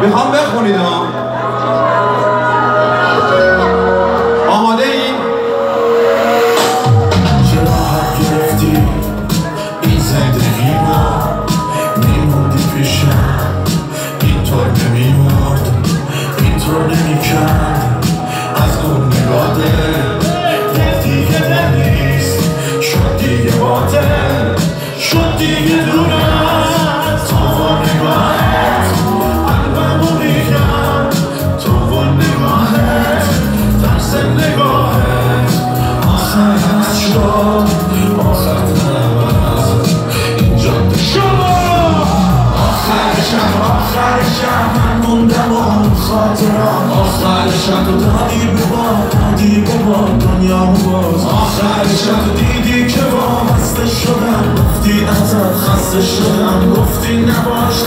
میخوام بخونید ها. آماده این؟ چه راحت گرفتی این زندگی ما، میموندی پیشم اینطور نمیموند، اینطور نمیکرد. از اون نگاده گفت دیگه دل نیست، شد دیگه باطل، شد دیگه دور از تو و نگاهت. قلبمو ریختم تو و نگاهت، ترس نگاهت آخرت شد، آخرت نبرد این جاده شد. آخرشم من موندم و اون خاطرم، آخرشم تو دادی به باد دنیامو باز. آخرشم تو دیدی که وابسته شدم، گفتی ازت خسته شدم، گفتی نباش